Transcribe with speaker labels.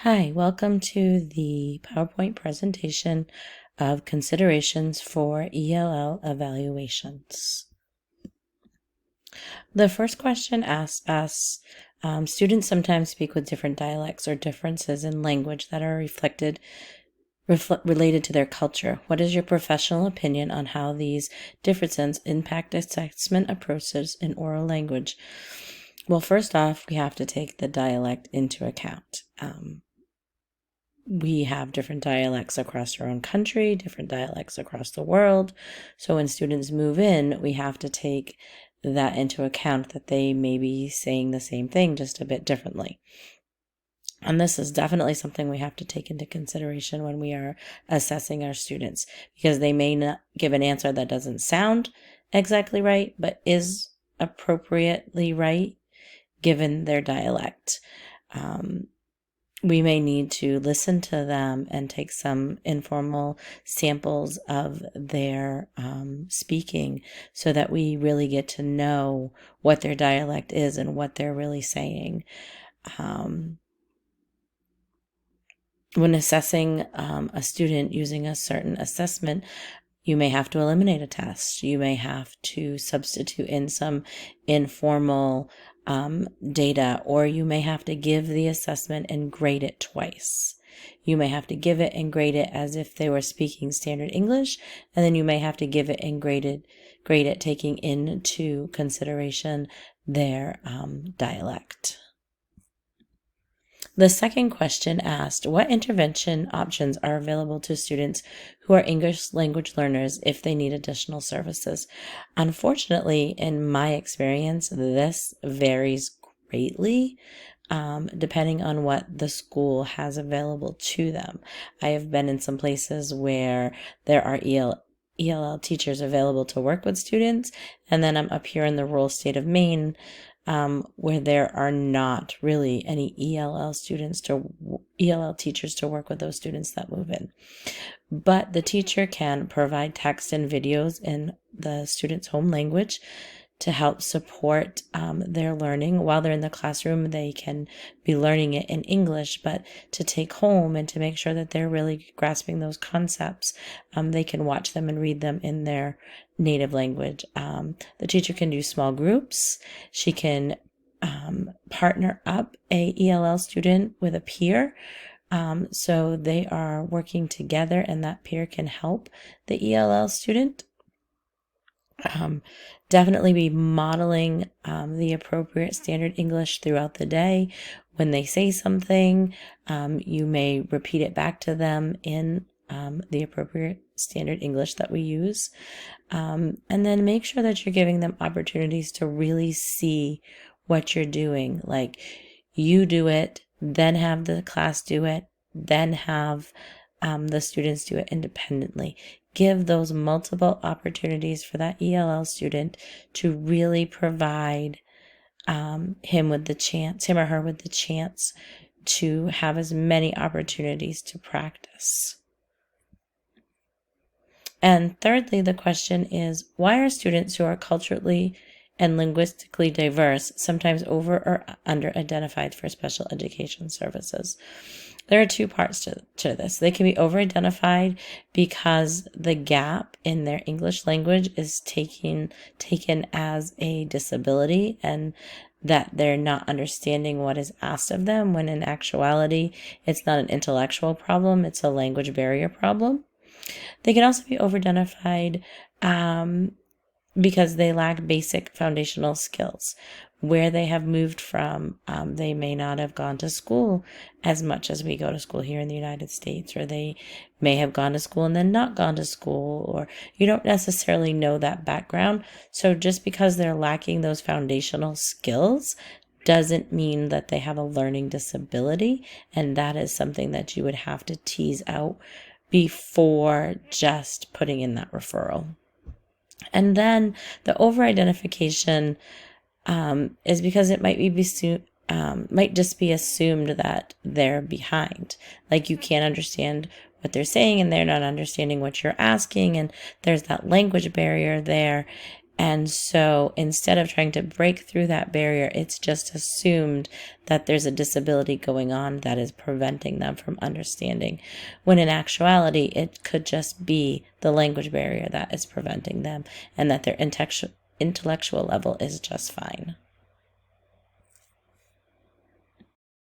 Speaker 1: Hi, welcome to the PowerPoint presentation of considerations for ELL evaluations. The first question asks us, students sometimes speak with different dialects or differences in language that are related to their culture. What is your professional opinion on how these differences impact assessment approaches in oral language? Well, first off, we have to take the dialect into account. We have different dialects across our own country, different dialects across the world. So when students move in, we have to take that into account, that they may be saying the same thing just a bit differently. And this is definitely something we have to take into consideration when we are assessing our students, because they may not give an answer that doesn't sound exactly right, but is appropriately right given their dialect. We may need to listen to them and take some informal samples of their speaking so that we really get to know what their dialect is and what they're really saying. When assessing a student using a certain assessment, you may have to eliminate a test. You may have to substitute in some informal data, or you may have to give the assessment and grade it twice. You may have to give it and grade it as if they were speaking standard English, and then you may have to give it and grade it taking into consideration their dialect. The second question asked, what intervention options are available to students who are English language learners if they need additional services? Unfortunately, in my experience, this varies greatly depending on what the school has available to them. I have been in some places where there are ELL teachers available to work with students, and then I'm up here in the rural state of Maine, where there are not really any ELL teachers to work with those students that move in. But the teacher can provide text and videos in the student's home language to help support their learning. While they're in the classroom, they can be learning it in English, but to take home and to make sure that they're really grasping those concepts, they can watch them and read them in their native language. The teacher can do small groups. She can partner up a ELL student with a peer. So they are working together, and that peer can help the ELL student. Definitely be modeling the appropriate standard English throughout the day. When they say something, you may repeat it back to them in the appropriate standard English that we use. And then make sure that you're giving them opportunities to really see what you're doing. Like, you do it, then have the class do it, then have the students do it independently. Give those multiple opportunities for that ELL student to really provide him or her with the chance to have as many opportunities to practice. And thirdly, the question is, why are students who are culturally and linguistically diverse sometimes over or under identified for special education services? There are two parts to this. They can be over identified because the gap in their English language is taken as a disability, and that they're not understanding what is asked of them, when in actuality it's not an intellectual problem, it's a language barrier problem. They can also be over-identified because they lack basic foundational skills. Where they have moved from, they may not have gone to school as much as we go to school here in the United States, or they may have gone to school and then not gone to school, or you don't necessarily know that background. So just because they're lacking those foundational skills doesn't mean that they have a learning disability, and that is something that you would have to tease out before just putting in that referral. And then the over-identification is because it might just be assumed that they're behind. Like, you can't understand what they're saying and they're not understanding what you're asking, and there's that language barrier there. And so instead of trying to break through that barrier, it's just assumed that there's a disability going on that is preventing them from understanding, when in actuality, it could just be the language barrier that is preventing them, and that their intellectual level is just fine.